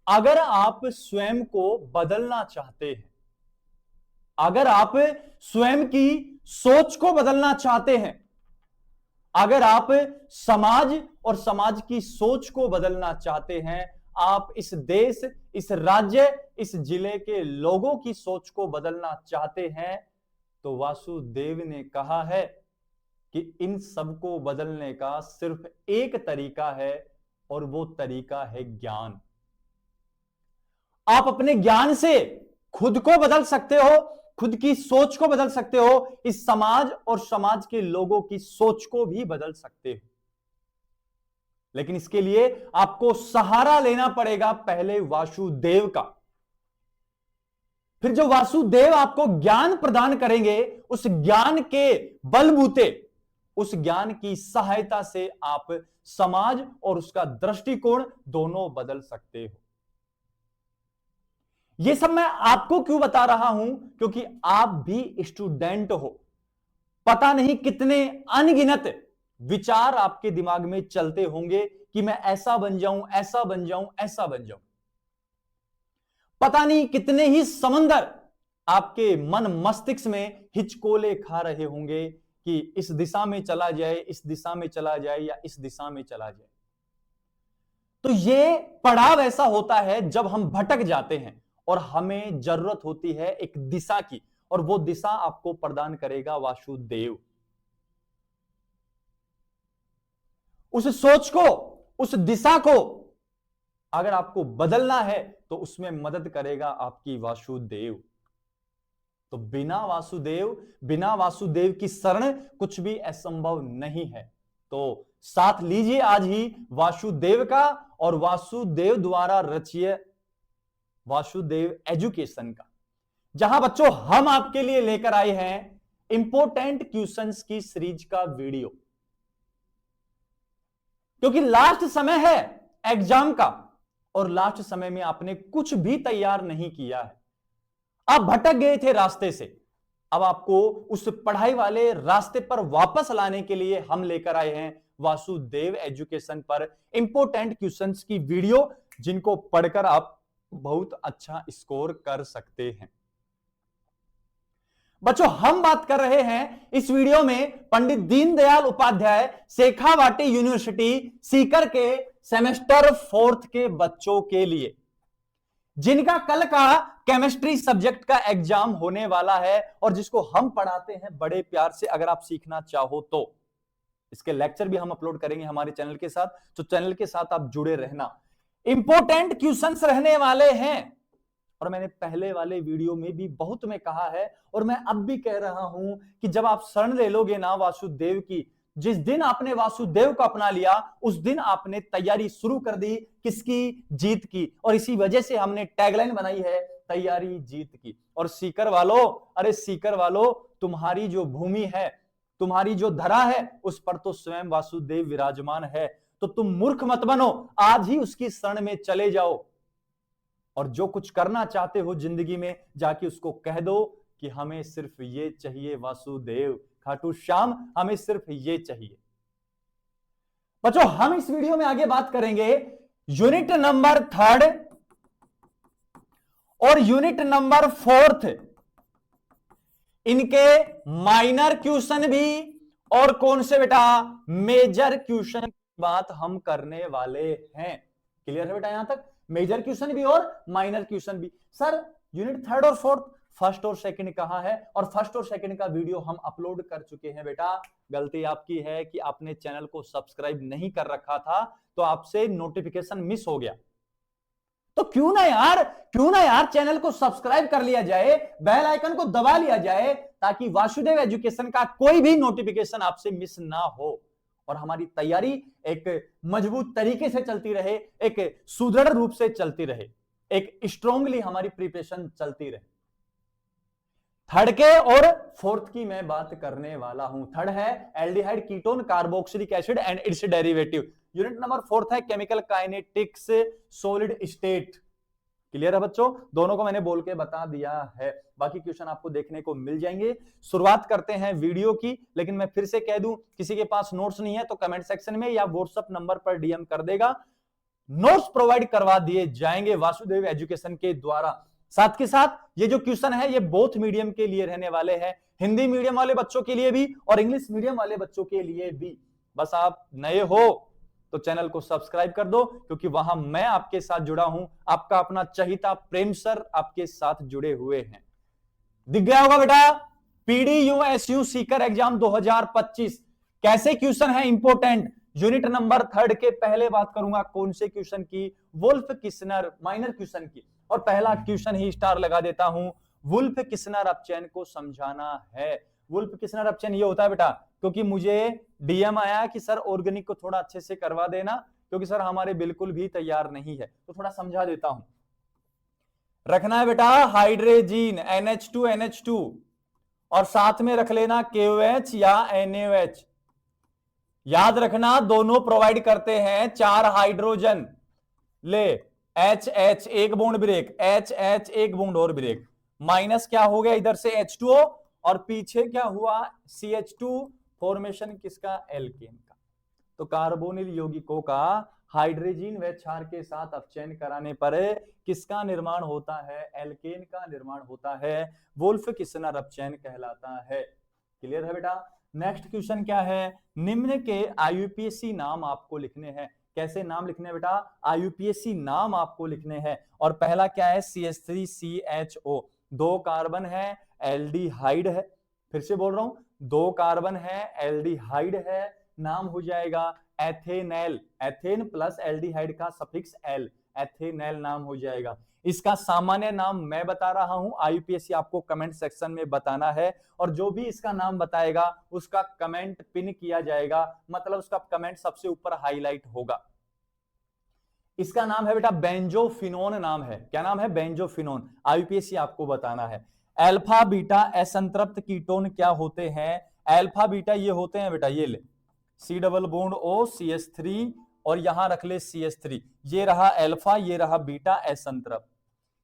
अगर आप स्वयं को बदलना चाहते हैं, अगर आप स्वयं की सोच को बदलना चाहते हैं, अगर आप समाज और समाज की सोच को बदलना चाहते हैं, आप इस देश, इस राज्य, इस जिले के लोगों की सोच को बदलना चाहते हैं, तो वासुदेव ने कहा है कि इन सबको बदलने का सिर्फ एक तरीका है और वो तरीका है ज्ञान। आप अपने ज्ञान से खुद को बदल सकते हो, खुद की सोच को बदल सकते हो, इस समाज और समाज के लोगों की सोच को भी बदल सकते हो। लेकिन इसके लिए आपको सहारा लेना पड़ेगा पहले वासुदेव का। फिर जो वासुदेव आपको ज्ञान प्रदान करेंगे, उस ज्ञान के बलबूते, उस ज्ञान की सहायता से आप समाज और उसका दृष्टिकोण दोनों बदल सकते हो। यह सब मैं आपको क्यों बता रहा हूं? क्योंकि आप भी स्टूडेंट हो। पता नहीं कितने अनगिनत विचार आपके दिमाग में चलते होंगे कि मैं ऐसा बन जाऊं, ऐसा बन जाऊं, ऐसा बन जाऊं। पता नहीं कितने ही समंदर आपके मन मस्तिष्क में हिचकोले खा रहे होंगे कि इस दिशा में चला जाए, इस दिशा में चला जाए, या इस दिशा में चला जाए। तो ये पड़ाव ऐसा होता है जब हम भटक जाते हैं और हमें जरूरत होती है एक दिशा की, और वो दिशा आपको प्रदान करेगा वासुदेव। उस सोच को, उस दिशा को अगर आपको बदलना है तो उसमें मदद करेगा आपकी वासुदेव। तो बिना वासुदेव की शरण कुछ भी असंभव नहीं है। तो साथ लीजिए आज ही वासुदेव का और वासुदेव द्वारा रचित वासुदेव एजुकेशन का, जहां बच्चों हम आपके लिए लेकर आए हैं इंपॉर्टेंट क्वेश्चंस की सीरीज का वीडियो। क्योंकि लास्ट समय है एग्जाम का और लास्ट समय में आपने कुछ भी तैयार नहीं किया है, आप भटक गए थे रास्ते से। अब आपको उस पढ़ाई वाले रास्ते पर वापस लाने के लिए हम लेकर आए हैं वासुदेव एजुकेशन पर इंपॉर्टेंट क्वेश्चंस की वीडियो, जिनको पढ़कर आप बहुत अच्छा स्कोर कर सकते हैं। बच्चों हम बात कर रहे हैं इस वीडियो में पंडित दीनदयाल उपाध्याय शेखावाटी यूनिवर्सिटी सीकर के सेमेस्टर 4th के बच्चों के लिए, जिनका कल का केमिस्ट्री सब्जेक्ट का एग्जाम होने वाला है और जिसको हम पढ़ाते हैं बड़े प्यार से। अगर आप सीखना चाहो तो इसके लेक्चर भी हम अपलोड करेंगे हमारे चैनल के साथ, तो चैनल के साथ आप जुड़े रहना। इंपॉर्टेंट क्वेश्चंस रहने वाले हैं और मैंने पहले वाले वीडियो में भी बहुत में कहा है और मैं अब भी कह रहा हूं कि जब आप शरण ले लोगे ना वासुदेव की, जिस दिन आपने वासुदेव को अपना लिया उस दिन आपने तैयारी शुरू कर दी किसकी? जीत की। और इसी वजह से हमने टैगलाइन बनाई है तैयारी जीत की। और सीकर वालों, अरे सीकर वालों, तुम्हारी जो भूमि है, तुम्हारी जो धरा है, उस पर तो स्वयं वासुदेव विराजमान है। तो तुम मूर्ख मत बनो, आज ही उसकी शरण में चले जाओ और जो कुछ करना चाहते हो जिंदगी में जाके उसको कह दो कि हमें सिर्फ ये चाहिए वासुदेव, खाटू श्याम, हमें सिर्फ ये चाहिए। बच्चों हम इस वीडियो में आगे बात करेंगे यूनिट नंबर 3rd और यूनिट नंबर 4th, इनके माइनर क्वेश्चन भी और कौन से बेटा मेजर क्वेश्चन की बात हम करने वाले हैं। क्लियर है बेटा यहां तक? मेजर क्वेश्चन भी और माइनर क्वेश्चन भी। सर यूनिट 3rd और 4th, फर्स्ट और सेकंड कहां है? और फर्स्ट और सेकंड का वीडियो हम अपलोड कर चुके हैं बेटा। गलती आपकी है कि आपने चैनल को सब्सक्राइब नहीं कर रखा था, तो आपसे नोटिफिकेशन मिस हो गया। तो क्यों ना यार चैनल को सब्सक्राइब कर लिया जाए, बेल आइकन को दबा लिया जाए, ताकि वासुदेव एजुकेशन का कोई भी नोटिफिकेशन आपसे मिस ना हो और हमारी तैयारी एक मजबूत तरीके से चलती रहे, एक सुदृढ़ रूप से चलती रहे, एक स्ट्रांगली हमारी प्रिपरेशन चलती रहे। 3rd के और 4th की मैं बात करने वाला हूं। 3rd है aldehyde ketone carboxylic acid and it's derivative. Unit number 4th है chemical kinetics solid state. Clear है बच्चों? दोनों को मैंने बोल के बता दिया है, बाकी क्वेश्चन आपको देखने को मिल जाएंगे। शुरुआत करते हैं वीडियो की, लेकिन मैं फिर से कह दूं किसी के पास नोट्स नहीं है तो कमेंट सेक्शन में या व्हाट्सएप नंबर पर डीएम कर देगा। नोट्स प्रोवाइड करवा दिए जाएंगे वासुदेव एजुकेशन के द्वारा। साथ के साथ ये जो क्वेश्चन है ये बोथ मीडियम के लिए रहने वाले हैं, हिंदी मीडियम वाले बच्चों के लिए भी और इंग्लिश मीडियम वाले बच्चों के लिए भी। बस आप नए हो तो चैनल को सब्सक्राइब कर दो, क्योंकि वहां मैं आपके साथ जुड़ा हूं, आपका अपना चहिता प्रेम सर आपके साथ जुड़े हुए हैं। दिख गया होगा बेटा, पीडीयूएसयू सीकर एग्जाम 2025 कैसे क्वेश्चन है इंपोर्टेंट। यूनिट नंबर 3 के पहले बात करूंगा कौन से क्वेश्चन की, वुल्फ किस्नर माइनर क्वेश्चन की, और पहला क्वेश्चन ही स्टार लगा देता हूं, वुल्फ किस्नर अपचयन को समझाना है। वुल्फ किस्नर अपचयन ये होता है बेटा, क्योंकि मुझे डीएम आया कि सर ऑर्गेनिक को थोड़ा अच्छे से करवा देना, क्योंकि सर हमारे बिल्कुल भी तैयार नहीं है, तो थोड़ा समझा देता हूं। रखना है बेटा हाइड्रोजीन NH2 और साथ में रख लेना KOH या NaOH। याद रखना दोनों प्रोवाइड करते हैं 4 हाइड्रोजन। ले HH एक बॉन्ड ब्रेक, HH एक बॉन्ड और ब्रेक, माइनस क्या हो गया इधर से H2O और पीछे क्या हुआ CH2, फॉर्मेशन किसका, एल्केन का। तो कार्बोनिल यौगिकों का हाइड्रोजीन व क्षार के साथ अपचयन कराने पर किसका निर्माण होता है, एल्केन का निर्माण होता है, वुल्फ किस्नर अपचयन कहलाता है। क्लियर है बेटा। नेक्स्ट क्वेश्चन क्या है, निम्न के IUPAC नाम आपको लिखने हैं। कैसे नाम लिखने हैं बेटा, IUPAC नाम आपको लिखने हैं। और पहला क्या है CH3CHO, 2 कार्बन है, एल्डिहाइड है। फिर से बोल रहा हूं, 2 कार्बन है, एल्डिहाइड है, नाम हो जाएगा एथेनैल, एथेन प्लस एल्डिहाइड का सफिक्स एल, एथेनैल नाम हो जाएगा। इसका सामान्य नाम मैं बता रहा हूं, IUPAC आपको कमेंट सेक्शन में बताना है, और जो भी इसका नाम बताएगा उसका कमेंट पिन किया जाएगा, मतलब उसका कमेंट सबसे ऊपर हाईलाइट होगा। इसका नाम है बेटा बेंजोफिनोन नाम है। क्या नाम है, बेंजोफिनोन। IUPAC आपको बताना है। अल्फा बीटा असंतृप्त कीटोन क्या होते हैं, अल्फा बीटा ये होते हैं बेटा, ये ले C double bond O CH3 और यहां रख ले CH3, ये रहा अल्फा ये रहा बीटा असंतृप्त,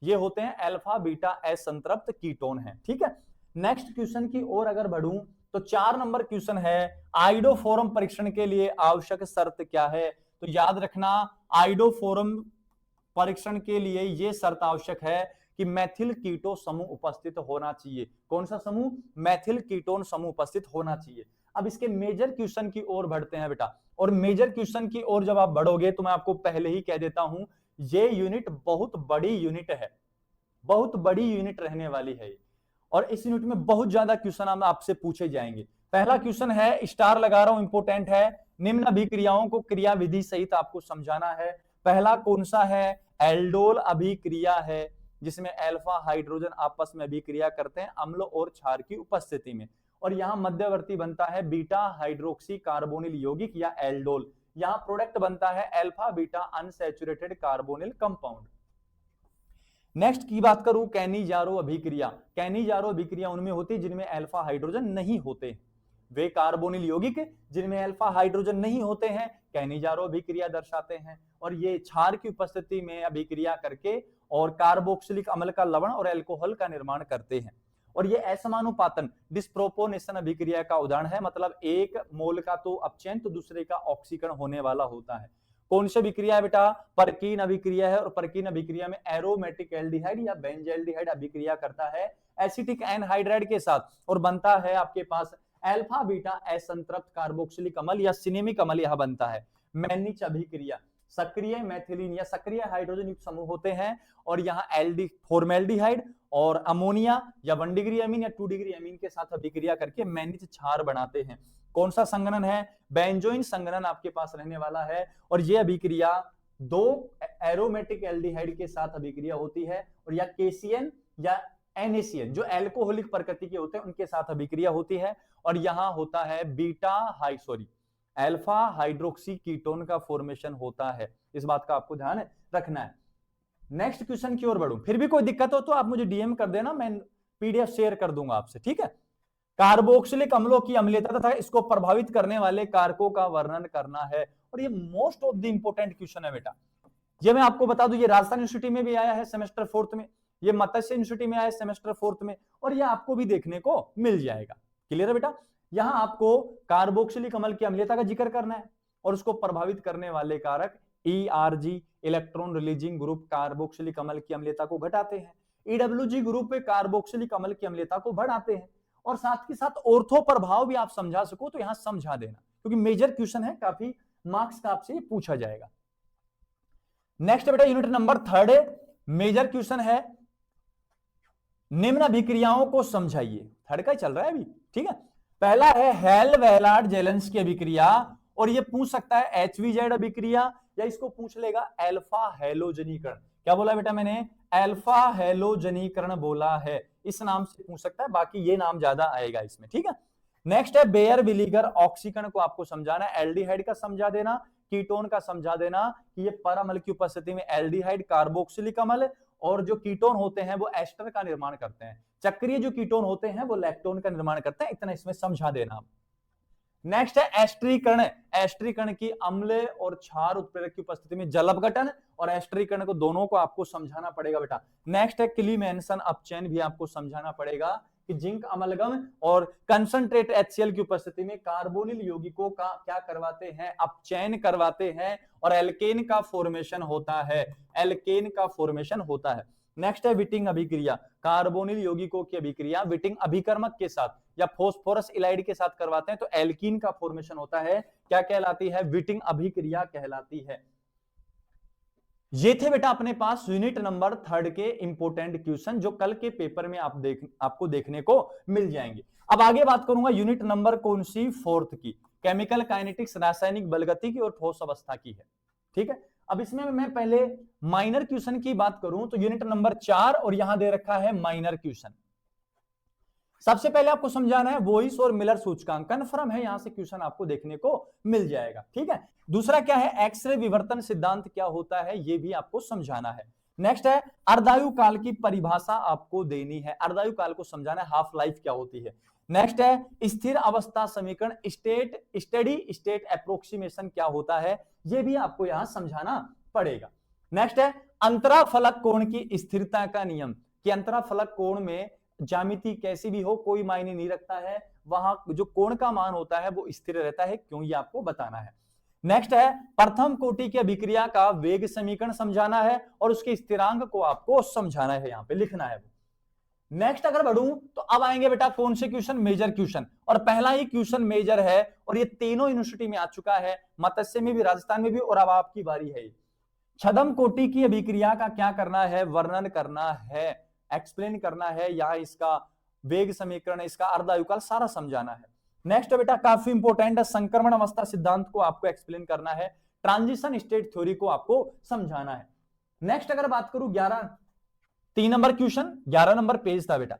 ये होते हैं अल्फा बीटा असंतृप्त कीटोन है। ठीक है, नेक्स्ट क्वेश्चन की ओर अगर बढ़ूं तो 4 नंबर क्वेश्चन है, आइडोफोरम परीक्षण के लिए आवश्यक शर्त क्या है। तो याद रखना आइडोफोरम परीक्षण के लिए यह शर्त आवश्यक है कि मैथिल कीटो समूह उपस्थित होना चाहिए। कौन सा समूह, मैथिल कीटोन समूह उपस्थित होना चाहिए। अब इसके मेजर क्वेश्चन की ओर बढ़ते हैं बेटा, और मेजर क्वेश्चन की ओर जब आप बढ़ोगे तो मैं आपको पहले ही कह देता हूं ये यूनिट बहुत बड़ी यूनिट है, बहुत बड़ी यूनिट रहने वाली है, और इस यूनिट में बहुत ज्यादा क्वेश्चन आपसे पूछे जाएंगे। पहला क्वेश्चन है, स्टार लगा रहा हूं, इंपोर्टेंट है, निम्न अभिक्रियाओं को क्रिया विधि सहित आपको समझाना है। पहला कौन सा है, एल्डोल अभिक्रिया है, जिसमें अल्फा हाइड्रोजन आपस में अभिक्रिया करते हैं अम्ल और क्षार की उपस्थिति में, और यहां मध्यवर्ती बनता है बीटा हाइड्रोक्सी कार्बोनिल यौगिक या एल्डोल। यहां प्रोडक्ट बनता है alpha beta unsaturated carbonyl compound. Next की बात करूं, कैनिजारो अभिक्रिया। कैनिजारो अभिक्रिया उनमें होती है जिनमें अल्फा हाइड्रोजन नहीं होते, वे कार्बोनिल यौगिक जिनमें अल्फा हाइड्रोजन नहीं होते हैं कैनिजारो अभिक्रिया दर्शाते हैं, और ये क्षार की उपस्थिति में अभिक्रिया करके और कार्बोक्सिलिक अम्ल का लवण और अल्कोहल का निर्माण करते हैं। और ये असमानुपातन डिस्प्रोपोर्शनल अभिक्रिया का उदाहरण है, मतलब एक मोल का तो अपचयन तो दूसरे का ऑक्सीकरण होने वाला होता है। कौन सी अभिक्रिया है बेटा, परकीन अभिक्रिया है, और परकीन अभिक्रिया में एरोमेटिक एल्डिहाइड या बेंजल्डिहाइड अभिक्रिया करता है एसिटिक एनहाइड्राइड के साथ, और बनता है आपके पास अल्फा बीटा असंतृप्त कार्बोक्सिलिक अम्ल या सिनेमिक अम्ल यह बनता है। मैनिच अभिक्रिया, सक्रिय मैथिलीन या सक्रिय हाइड्रोजन युक्त समूह होते हैं, और यहाँ फॉर्मेल्डिहाइड और अमोनिया या 1 डिग्री अमीन या 2 डिग्री अमीन के साथ अभिक्रिया करके मैनिच क्षार बनाते हैं। कौन सा संघनन है, बेंजोइन संघनन आपके पास रहने वाला है, और यह अभिक्रिया 2 एरोमेटिक एल्डिहाइड के साथ अभिक्रिया होती है, और या केसीएन या NaCN जो एल्कोहलिक प्रकृति के होते हैं उनके साथ अभिक्रिया होती है, और यहां होता है अल्फा हाइड्रोक्सी कीटोन का फॉर्मेशन होता है। इस बात का आपको ध्यान रखना है। नेक्स्ट क्वेश्चन की ओर बढ़ूं, फिर भी कोई दिक्कत हो तो आप मुझे डीएम कर देना, मैं PDF शेयर कर दूंगा आपसे, ठीक है। कार्बोक्सिलिक अम्लों की अम्लीयता तथा इसको प्रभावित करने वाले कारकों का वर्णन करना है, और ये most of the important question है बेटा। ये मैं आपको बता दूं, ये राजस्थान यूनिवर्सिटी में भी आया है सेमेस्टर 4th में, ये मत्स्य यूनिवर्सिटी में आया है सेमेस्टर 4th में, और ये आपको भी देखने को मिल जाएगा। क्लियर है बेटा। यहां आपको कार्बोक्सिलिक अम्ल की अम्लीयता का जिक्र करना है और उसको प्रभावित करने वाले कारक ERG electron releasing group carboxylic अम्ल की अम्लता को घटाते हैं, EWG ग्रुप कार्बोक्सिलिक अम्ल की अम्लता को बढ़ाते हैं। और साथ के साथ ऑर्थो प्रभाव भी आप समझा सको तो यहां समझा देना, क्योंकि मेजर क्वेश्चन है, काफी मार्क्स का आपसे पूछा जाएगा। नेक्स्ट बेटा यूनिट नंबर 3 मेजर क्वेश्चन है, निम्न अभिक्रियाओं को समझाइए। 3 का चल रहा है अभी, ठीक है। पहला है हेल वेलार्ड जेलेंस की अभिक्रिया, और ये पूछ सकता है HVZ अभिक्रिया, या इसको पूछ लेगा अल्फा हैलोजनीकरण। क्या बोला बेटा मैंने? अल्फा हैलोजनीकरण बोला है, इस नाम से पूछ सकता है, बाकी ये नाम ज्यादा आएगा इसमें, ठीक है। नेक्स्ट है बेयर विलीगर ऑक्सीकरण को आपको समझाना है, एल्डिहाइड का समझा देना, कीटोन का समझा देना कि ये पर अम्ल की उपस्थिति में एल्डिहाइड कार्बोक्सिलिक अम्ल, और जो कीटोन होते हैं वो एस्टर का निर्माण करते हैं, चक्रीय जो कीटोन होते हैं वो लैक्टोन का निर्माण करते हैं, इतना इसमें समझा देना। नेक्स्ट है एस्टरीकरण, एस्टरीकरण की अम्ल और क्षार उत्प्रेरक की उपस्थिति में जल अपघटन, और एस्टरीकरण को दोनों को आपको समझाना पड़ेगा बेटा। नेक्स्ट है क्लीमेंसन अपचयन भी आपको समझाना पड़ेगा कि जिंक अमलगम और कंसंट्रेट HCl की उपस्थिति में कार्बोनिल यौगिकों का क्या करवाते हैं? अपचयन करवाते हैं, और एल्केन का फॉर्मेशन होता है, एल्केन का फॉर्मेशन होता है। नेक्स्ट है विटिंग अभिक्रिया, कार्बोनिल यौगिकों की अभिक्रिया विटिंग अभिकर्मक के साथ या फॉस्फोरस इलाइड के साथ करवाते हैं तो एल्कीन का फॉर्मेशन होता है, क्या कहलाती है? विटिंग अभिक्रिया कहलाती है। ये थे बेटा अपने पास यूनिट नंबर 3 के इंपोर्टेंट क्वेश्चन, जो कल के पेपर में आपको देखने को मिल जाएंगे। अब आगे बात करूंगा यूनिट नंबर कौन सी? 4 की, केमिकल काइनेटिक्स, रासायनिक बलगतिकी और ठोस अवस्था की है, ठीक है। अब इसमें मैं पहले माइनर क्वेश्चन की बात करूं तो यूनिट नंबर 4, और यहां दे रखा है माइनर क्वेश्चन। सबसे पहले आपको समझाना है वोइस और मिलर सूचकांक, कन्फर्म है, यहां से क्वेश्चन आपको देखने को मिल जाएगा, ठीक है। दूसरा क्या है? एक्सरे विवर्तन सिद्धांत क्या होता है, यह भी आपको समझाना है। नेक्स्ट है अर्धायु काल की परिभाषा आपको देनी है, अर्धायु काल को समझाना है, हाफ लाइफ क्या होती है। नेक्स्ट है स्थिर अवस्था समीकरण, स्टेडी स्टेट अप्रोक्सीमेशन क्या होता है, यह भी आपको यहां समझाना पड़ेगा। नेक्स्ट है अंतराफलक कोण की स्थिरता का नियम, कि अंतराफलक कोण में ज्यामिति कैसी भी हो कोई मायने नहीं रखता है, वहां जो कोण का मान होता है वो स्थिर रहता है, क्यों, ये आपको बताना है। नेक्स्ट है प्रथम कोटि की अभिक्रिया का वेग समीकरण समझाना है, और उसके स्थिरांक को आपको समझाना है, यहां पे लिखना है। नेक्स्ट अगर बढ़ूं तो अब आएंगे बेटा कौन से क्वेश्चन? मेजर क्वेश्चन, और पहला ही क्वेश्चन मेजर है, और ये तीनों यूनिवर्सिटी में आ चुका है, मत्स्य में भी, राजस्थान में भी, और अब आपकी बारी है। छदम कोटि की अभिक्रिया का क्या करना है? वर्णन करना है, एक्सप्लेन करना है, या इसका वेग समीकरण, इसका अर्धायुकाल सारा समझाना है। नेक्स्ट बेटा काफी इंपॉर्टेंट है, संक्रमण अवस्था सिद्धांत को आपको एक्सप्लेन करना है, ट्रांजिशन स्टेट थ्योरी को आपको समझाना है। नेक्स्ट अगर बात करूं 3 नंबर क्वेश्चन, 11 नंबर पेज था बेटा,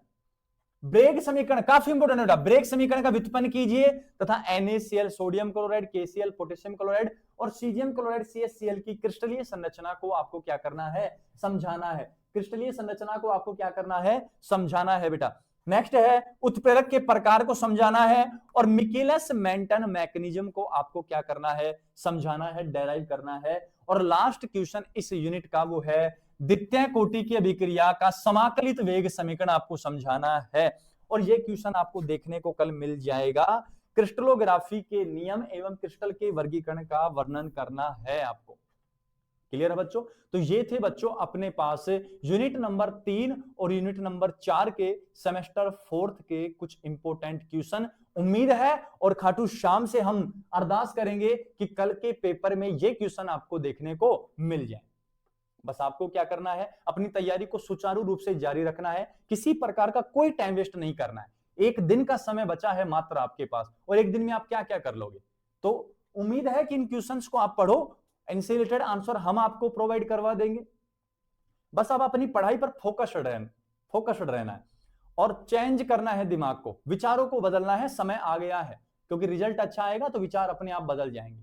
ब्रेग समीकरण काफी इंपॉर्टेंट बेटा, ब्रेग समीकरण का व्युत्पन्न कीजिए तथा NaCl sodium chloride, KCl potassium chloride और सीजियम क्लोराइड CHCl की क्रिस्टलीय संरचना को आपको क्या करना है? समझाना है, क्रिस्टलीय संरचना को आपको क्या करना है? समझाना है बेटा। नेक्स्ट है उत्प्रेरक के प्रकार को समझाना है, और मिकेलस मेंटन मैकेनिज्म को आपको क्या करना है? समझाना है, डेराइव करना है। और लास्ट क्वेश्चन इस यूनिट का वो है द्वितीय कोटि की अभिक्रिया का समाकलित वेग समीकरण आपको समझाना है, और ये क्वेश्चन आपको देखने को कल मिल जाएगा। क्रिस्टलोग्राफी के नियम एवं क्रिस्टल के वर्गीकरण का वर्णन करना है आपको। क्लियर है बच्चों? तो ये थे बच्चों अपने पास यूनिट नंबर 3 और यूनिट नंबर 4 के सेमेस्टर 4 के कुछ इंपॉर्टेंट क्वेश्चन। उम्मीद है और खाटू श्याम से हम अरदास करेंगे कि कल के पेपर में ये क्वेश्चन आपको देखने को मिल जाए। बस आपको क्या करना है? अपनी तैयारी को सुचारू रूप से जारी रखना है, किसी प्रकार का कोई टाइम वेस्ट नहीं करना है। एक दिन का समय बचा है मात्र आपके पास, और एक दिन में आप क्या क्या कर लोगे। तो उम्मीद है कि इन क्वेश्चंस को आप पढ़ो, इनसे रिलेटेड आंसर हम आपको प्रोवाइड करवा देंगे। बस आप अपनी पढ़ाई पर फोकस्ड रहना है और चेंज करना है दिमाग को, विचारों को बदलना है। समय आ गया है, क्योंकि रिजल्ट अच्छा आएगा तो विचार अपने आप बदल जाएंगे।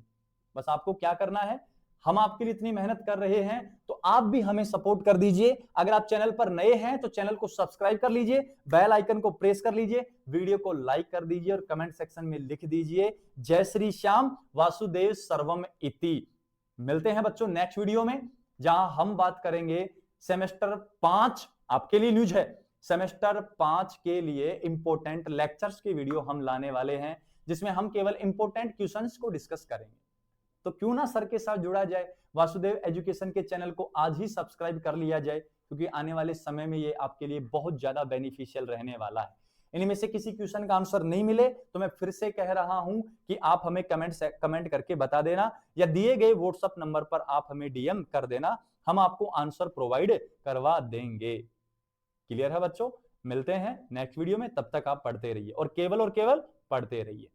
बस आपको क्या करना है, हम आपके लिए इतनी मेहनत कर रहे हैं तो आप भी हमें सपोर्ट कर दीजिए। अगर आप चैनल पर नए हैं तो चैनल को सब्सक्राइब कर लीजिए, बेल आइकन को प्रेस कर लीजिए, वीडियो को लाइक कर दीजिए और कमेंट सेक्शन में लिख दीजिए जय श्री श्याम वासुदेव सर्वम इति। मिलते हैं बच्चों नेक्स्ट वीडियो में, जहां हम बात करेंगे सेमेस्टर 5। आपके लिए न्यूज है, सेमेस्टर 5 के लिए इंपॉर्टेंट लेक्चर्स की वीडियो हम लाने वाले हैं, जिसमें हम केवल इंपॉर्टेंट क्वेश्चंस को डिस्कस करेंगे। तो क्यों ना सर के साथ जुड़ा जाए। वासुदेव एजुकेशन के चैनल को आज ही सब्सक्राइब कर लिया जाए, क्योंकि आने वाले समय में ये आपके लिए बहुत ज्यादा बेनिफिशियल रहने वाला है। इनमें से किसी क्वेश्चन का आंसर नहीं मिले तो मैं फिर से कह रहा हूं कि आप हमें कमेंट करके बता देना, या दिए गए व्हाट्सएप नंबर पर आप हमें डीएम कर देना, हम आपको आंसर प्रोवाइड करवा देंगे। क्लियर है बच्चों? मिलते हैं नेक्स्ट वीडियो में, तब तक आप पढ़ते रहिए और केवल पढ़ते रहिए।